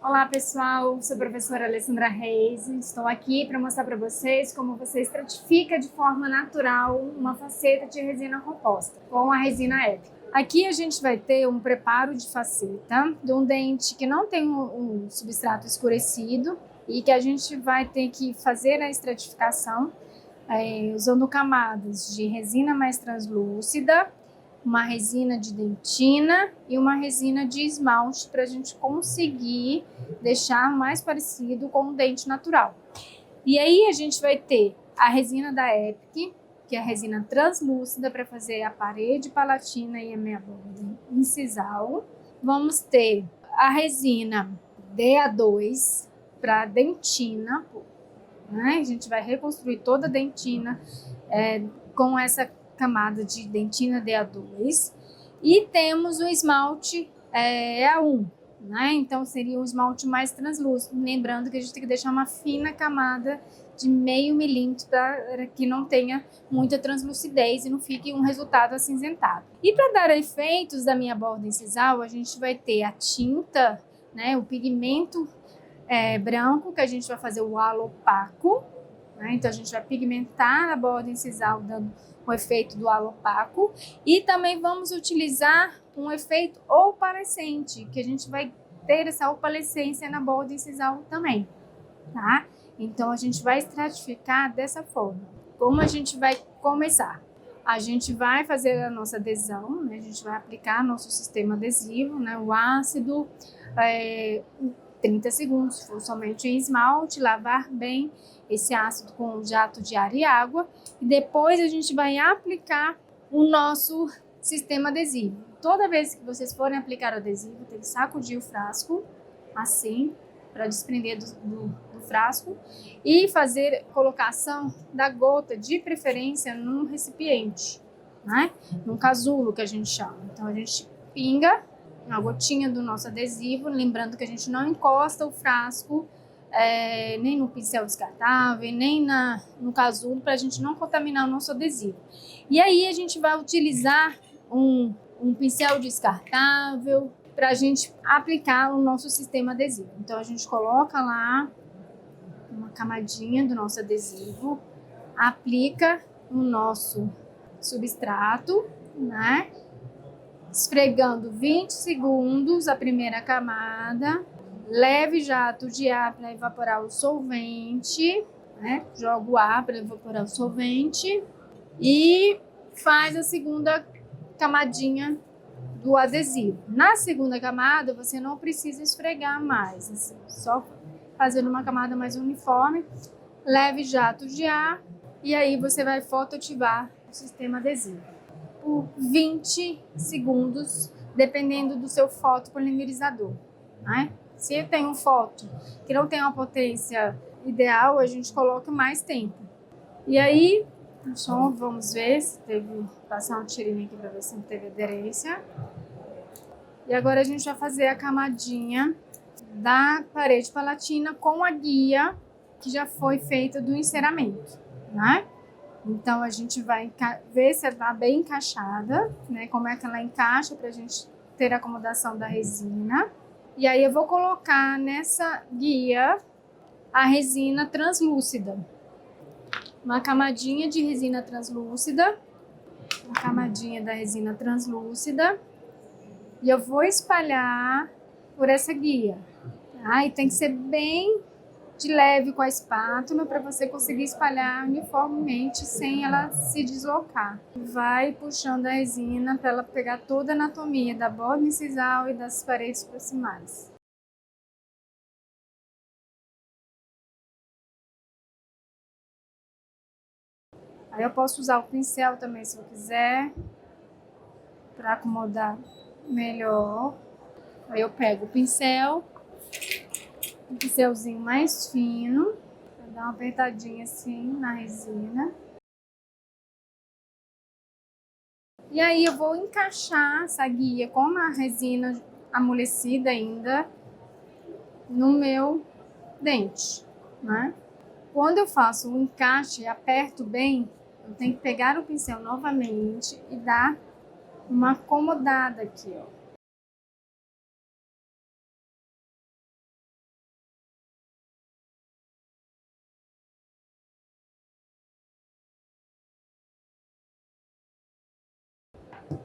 Olá pessoal, sou a professora Alessandra Reis, estou aqui para mostrar para vocês como você estratifica de forma natural uma faceta de resina composta com a resina épicca. Aqui a gente vai ter um preparo de faceta de um dente que não tem um substrato escurecido e que a gente vai ter que fazer a estratificação usando camadas de resina mais translúcida, uma resina de dentina e uma resina de esmalte para a gente conseguir deixar mais parecido com o dente natural. E aí a gente vai ter a resina da Epic, que é a resina translúcida para fazer a parede palatina e a meia borda incisal. Vamos ter a resina DA2 para dentina, né? A gente vai reconstruir toda a dentina com essa camada de dentina DA2 e temos o esmalte A1, né? Então seria um esmalte mais translúcido, lembrando que a gente tem que deixar uma fina camada de meio milímetro para que não tenha muita translucidez e não fique um resultado acinzentado. E para dar efeitos da minha borda incisal, a gente vai ter a tinta, né? O pigmento branco, que a gente vai fazer o halo opaco, né? Então a gente vai pigmentar a borda incisal dando o efeito do halo opaco e também vamos utilizar um efeito opalescente, que a gente vai ter essa opalescência na borda incisal também, tá? Então a gente vai estratificar dessa forma. Como a gente vai começar? A gente vai fazer a nossa adesão, né? A gente vai aplicar nosso sistema adesivo, né? O ácido, 30 segundos, se for somente em esmalte, lavar bem esse ácido com jato de ar e água e depois a gente vai aplicar o nosso sistema adesivo. Toda vez que vocês forem aplicar o adesivo, tem que sacudir o frasco assim, para desprender do frasco e fazer colocação da gota, de preferência num recipiente, né? Num casulo que a gente chama. Então a gente pinga uma gotinha do nosso adesivo, lembrando que a gente não encosta o frasco nem no pincel descartável, nem no casulo, para a gente não contaminar o nosso adesivo. E aí a gente vai utilizar um pincel descartável para a gente aplicar o nosso sistema adesivo. Então a gente coloca lá uma camadinha do nosso adesivo, aplica o nosso substrato, né? Esfregando 20 segundos a primeira camada, leve jato de ar para evaporar o solvente, né? Joga o ar para evaporar o solvente e faz a segunda camadinha do adesivo. Na segunda camada, você não precisa esfregar mais, assim, só fazendo uma camada mais uniforme, leve jato de ar e aí você vai fotoativar o sistema adesivo por 20 segundos, dependendo do seu fotopolimerizador, né? Se tem um foto que não tem uma potência ideal, a gente coloca mais tempo. E aí, só vamos ver se teve, passar um tirinho aqui para ver se não teve aderência. E agora a gente vai fazer a camadinha da parede palatina com a guia que já foi feita do enceramento, né? Então a gente vai ver se ela está bem encaixada, né? Como é que ela encaixa para a gente ter a acomodação da resina. E aí eu vou colocar nessa guia a resina translúcida. Uma camadinha de resina translúcida, uma camadinha da resina translúcida. E eu vou espalhar por essa guia. Tá? E tem que ser bem de leve com a espátula para você conseguir espalhar uniformemente sem ela se deslocar. Vai puxando a resina para ela pegar toda a anatomia da borda incisal e das paredes proximais. Aí eu posso usar o pincel também se eu quiser, para acomodar melhor. Aí eu pego o pincel, um pincelzinho mais fino, para dar uma apertadinha assim na resina. E aí eu vou encaixar essa guia com a resina amolecida ainda no meu dente, né? Quando eu faço o encaixe e aperto bem, eu tenho que pegar o pincel novamente e dar uma acomodada aqui, ó.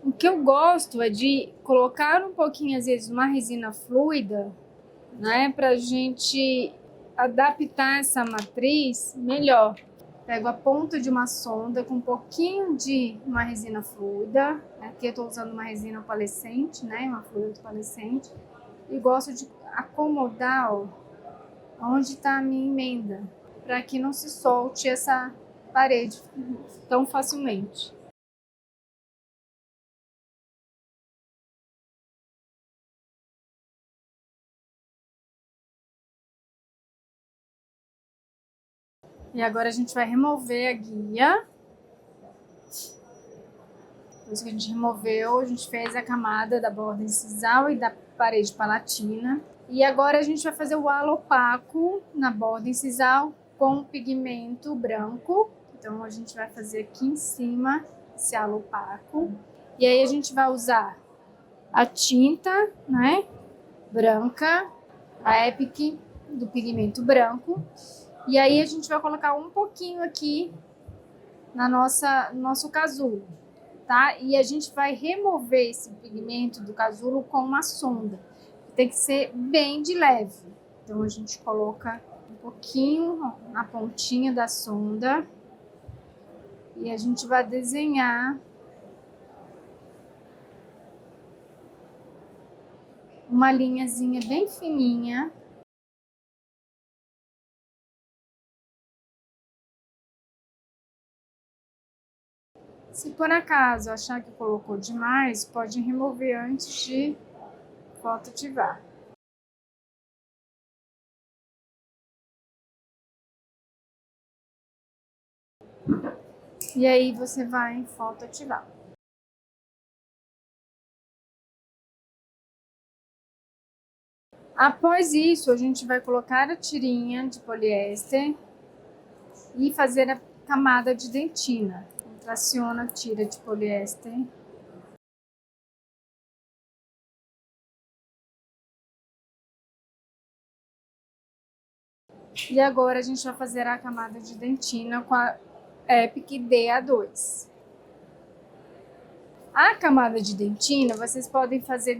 O que eu gosto é de colocar um pouquinho, às vezes, uma resina fluida, né, para a gente adaptar essa matriz melhor. Pego a ponta de uma sonda com um pouquinho de uma resina fluida. Aqui eu estou usando uma resina opalescente, né, uma fluida opalescente. E gosto de acomodar, ó, onde está a minha emenda, para que não se solte essa parede tão facilmente. E agora a gente vai remover a guia. Depois que a gente removeu, a gente fez a camada da borda incisal e da parede palatina. E agora a gente vai fazer o halo opaco na borda incisal com pigmento branco. Então a gente vai fazer aqui em cima esse halo opaco. E aí a gente vai usar a tinta, né, branca, a Epic do pigmento branco. E aí a gente vai colocar um pouquinho aqui no nosso casulo, tá? E a gente vai remover esse pigmento do casulo com uma sonda. Tem que ser bem de leve. Então a gente coloca um pouquinho na pontinha da sonda e a gente vai desenhar uma linhazinha bem fininha. Se por acaso achar que colocou demais, pode remover antes de fotoativar. E aí você vai fotoativar. Após isso, a gente vai colocar a tirinha de poliéster e fazer a camada de dentina. Traciona a tira de poliéster. E agora a gente vai fazer a camada de dentina com a Epic DA2. A camada de dentina vocês podem fazer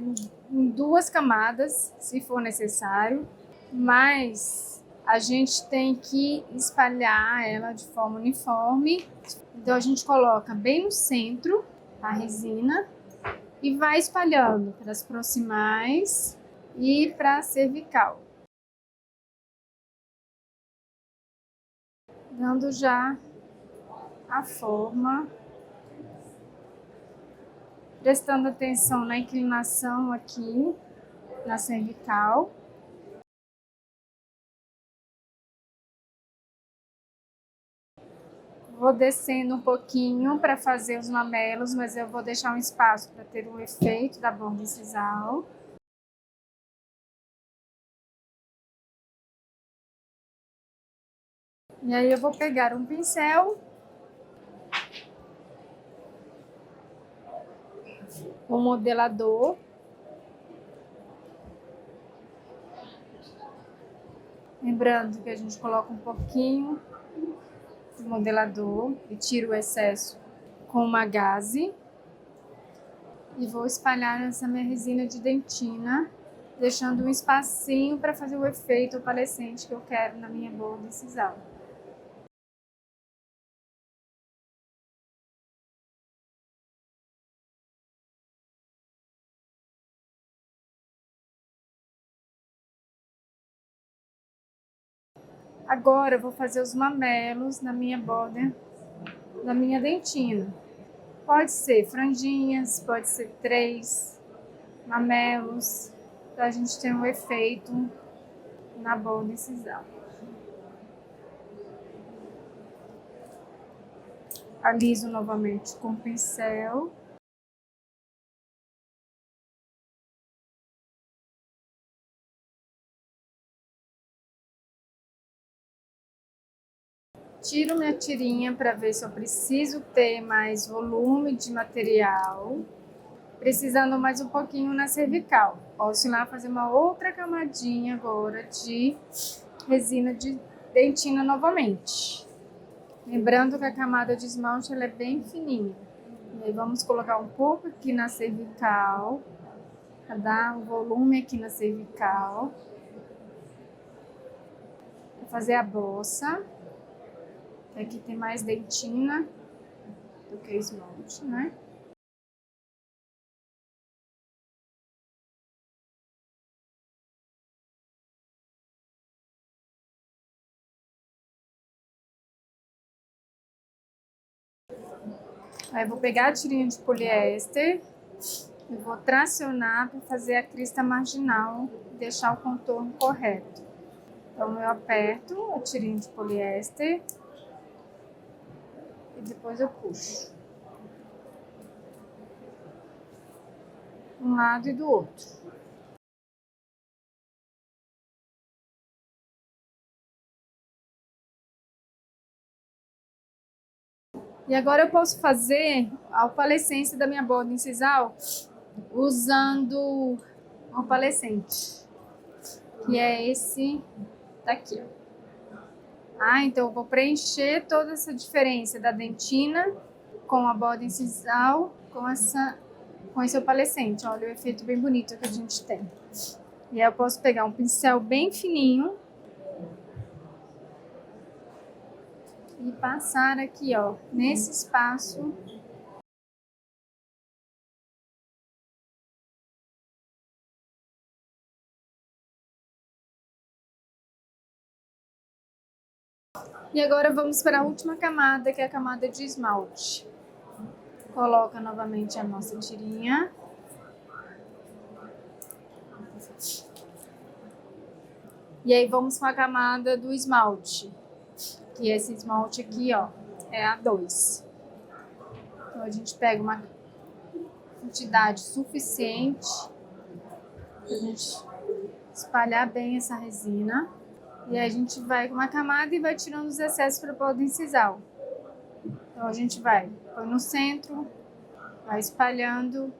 em 2 camadas, se for necessário, mas a gente tem que espalhar ela de forma uniforme. Então a gente coloca bem no centro a resina e vai espalhando para as proximais e para a cervical, dando já a forma, prestando atenção na inclinação aqui na cervical. Vou descendo um pouquinho para fazer os mamelos, mas eu vou deixar um espaço para ter o efeito da borda incisal. E aí eu vou pegar um pincel, um modelador, lembrando que a gente coloca um pouquinho do modelador e tira o excesso com uma gaze. E vou espalhar essa minha resina de dentina, deixando um espacinho para fazer o efeito opalescente que eu quero na minha borda incisal. Agora eu vou fazer os mamelos na minha borda, da minha dentina. Pode ser franjinhas, pode ser 3 mamelos, para a gente ter um efeito na borda incisal. Aliso novamente com o pincel. Tiro minha tirinha para ver se eu preciso ter mais volume de material. Precisando mais um pouquinho na cervical. Posso ir lá fazer uma outra camadinha agora de resina de dentina novamente. Lembrando que a camada de esmalte ela é bem fininha. E aí vamos colocar um pouco aqui na cervical, para dar um volume aqui na cervical. Vou fazer a bossa, que aqui tem mais dentina do que esmalte, né? Aí vou pegar a tirinha de poliéster e vou tracionar para fazer a crista marginal e deixar o contorno correto. Então eu aperto a tirinha de poliéster e depois eu puxo. Um lado e do outro. E agora eu posso fazer a opalescência da minha borda incisal usando um opalescente, que é esse daqui, ó. Então eu vou preencher toda essa diferença da dentina com a borda incisal, com esse opalescente. Olha o efeito bem bonito que a gente tem. E aí eu posso pegar um pincel bem fininho e passar aqui, ó, nesse espaço. E agora vamos para a última camada, que é a camada de esmalte. Coloca novamente a nossa tirinha. E aí vamos com a camada do esmalte, que esse esmalte aqui, ó, é a 2. Então a gente pega uma quantidade suficiente pra gente espalhar bem essa resina. E aí a gente vai com uma camada e vai tirando os excessos para a borda incisal. Então a gente põe no centro, vai espalhando.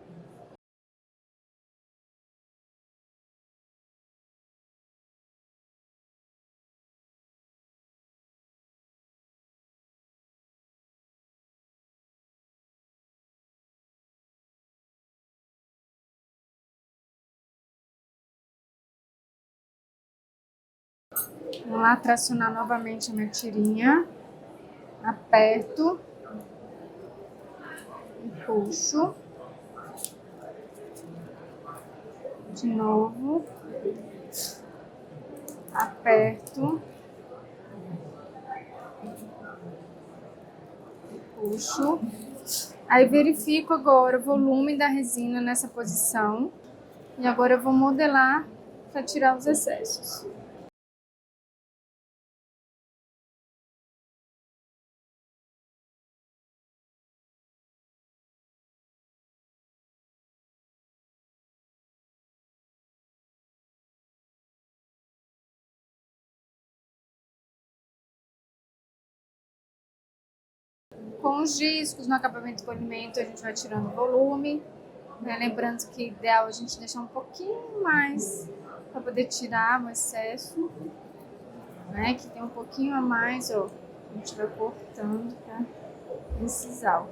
Vamos lá tracionar novamente a minha tirinha. Aperto e puxo. De novo. Aperto. Puxo. Aí verifico agora o volume da resina nessa posição. E agora eu vou modelar para tirar os excessos. Com os discos no acabamento de polimento, a gente vai tirando o volume, né? Lembrando que o ideal é a gente deixar um pouquinho mais para poder tirar o excesso, né? Que tem um pouquinho a mais, ó, a gente vai cortando para incisal.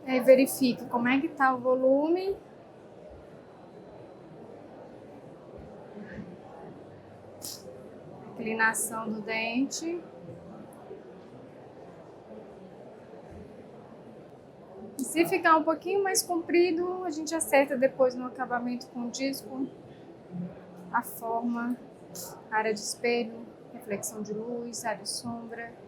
Aí verifique como é que tá o volume. Inclinação do dente. E se ficar um pouquinho mais comprido, a gente acerta depois no acabamento com o disco a forma, área de espelho, reflexão de luz, área de sombra.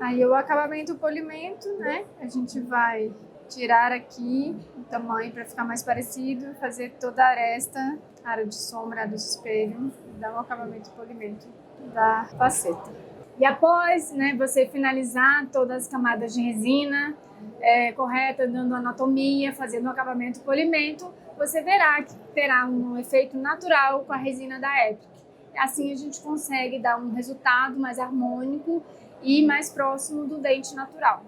Aí o acabamento, o polimento, né? A gente vai tirar aqui o tamanho para ficar mais parecido, fazer toda a aresta, área de sombra, área de espelho. dar um acabamento e polimento da faceta. E após, né, você finalizar todas as camadas de resina correta, dando anatomia, fazendo o acabamento e polimento, você verá que terá um efeito natural com a resina da Epic. Assim a gente consegue dar um resultado mais harmônico e mais próximo do dente natural.